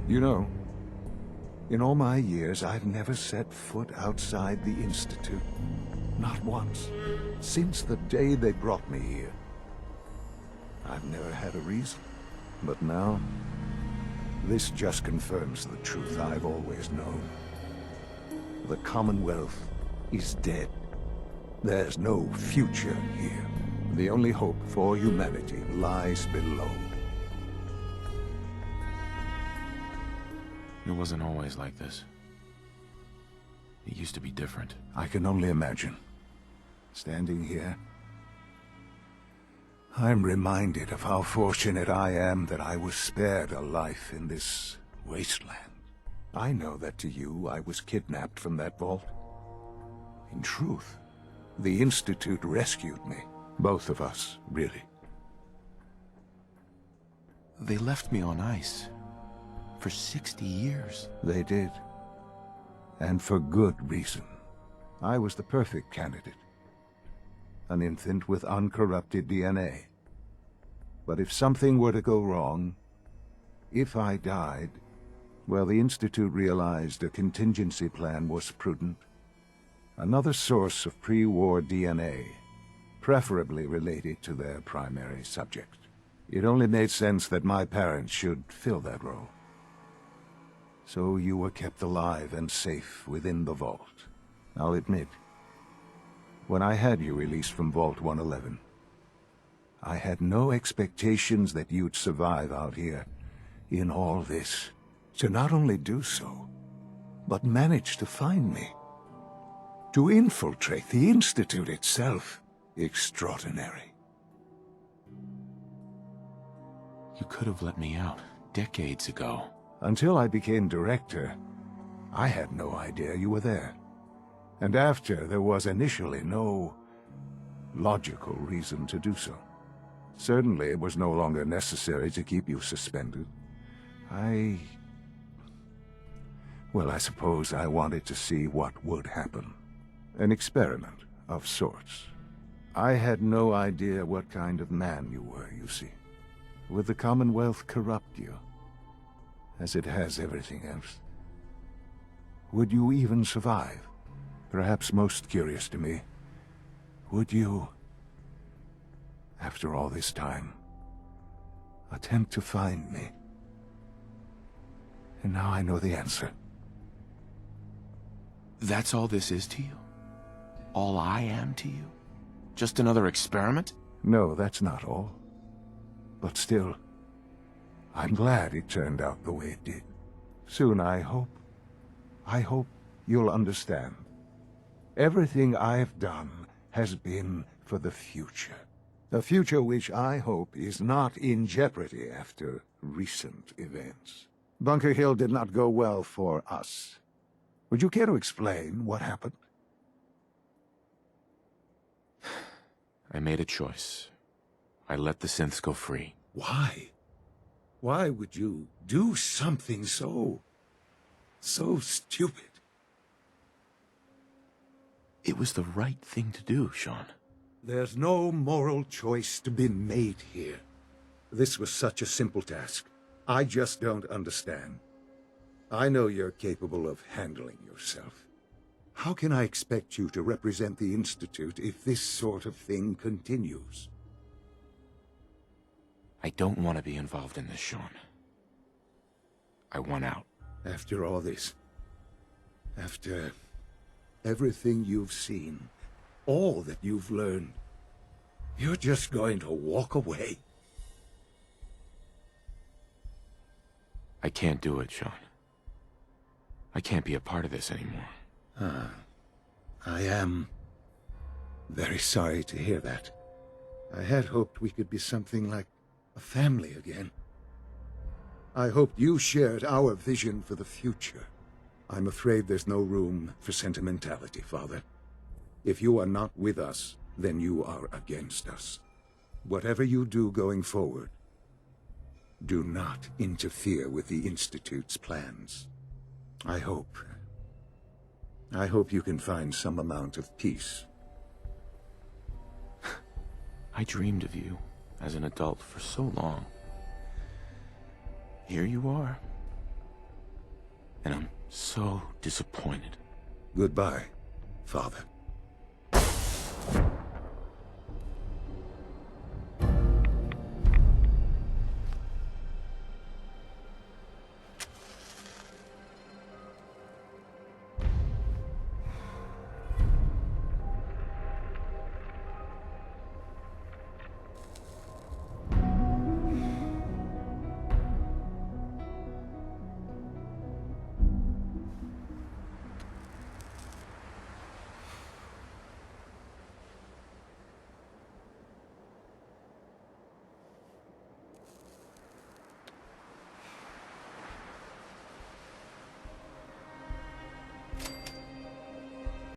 You know, in all my years, I've never set foot outside the Institute. Not once. Since the day they brought me here. I've never had a reason. But now, this just confirms the truth I've always known. The Commonwealth is dead. There's no future here. The only hope for humanity lies below. It wasn't always like this. It used to be different. I can only imagine. Standing here, I'm reminded of how fortunate I am that I was spared a life in this wasteland. I know that to you, I was kidnapped from that vault. In truth, the Institute rescued me. Both of us, really. They left me on ice. For 60 years. They did. And for good reason. I was the perfect candidate. An infant with uncorrupted DNA. But if something were to go wrong, if I died, well, the Institute realized a contingency plan was prudent. Another source of pre-war DNA, preferably related to their primary subject. It only made sense that my parents should fill that role. So you were kept alive and safe within the vault. I'll admit, when I had you released from Vault 111, I had no expectations that you'd survive out here in all this. To not only do so, but manage to find me. To infiltrate the Institute itself. Extraordinary. You could have let me out decades ago. Until I became director, I had no idea you were there. And after, there was initially no logical reason to do so. Certainly, it was no longer necessary to keep you suspended. Well, I suppose I wanted to see what would happen. An experiment of sorts. I had no idea what kind of man you were, you see. Would the Commonwealth corrupt you, as it has everything else? Would you even survive? Perhaps most curious to me, would you, after all this time, attempt to find me? And now I know the answer. That's all this is to you? All I am to you? Just another experiment? No, that's not all. But still, I'm glad it turned out the way it did. Soon, I hope you'll understand. Everything I've done has been for the future. A future which I hope is not in jeopardy after recent events. Bunker Hill did not go well for us. Would you care to explain what happened? I made a choice. I let the synths go free. Why? Why would you do something so stupid? It was the right thing to do, Sean. There's no moral choice to be made here. This was such a simple task. I just don't understand. I know you're capable of handling yourself. How can I expect you to represent the Institute if this sort of thing continues? I don't want to be involved in this, Sean. I want out. After all this, after everything you've seen, all that you've learned, you're just going to walk away? I can't do it, Sean. I can't be a part of this anymore. I am very sorry to hear that. I had hoped we could be something like a family again. I hoped you shared our vision for the future. I'm afraid there's no room for sentimentality, Father. If you are not with us, then you are against us. Whatever you do going forward, do not interfere with the Institute's plans. I hope you can find some amount of peace. I dreamed of you as an adult for so long. Here you are, And I'm so disappointed. Goodbye, Father.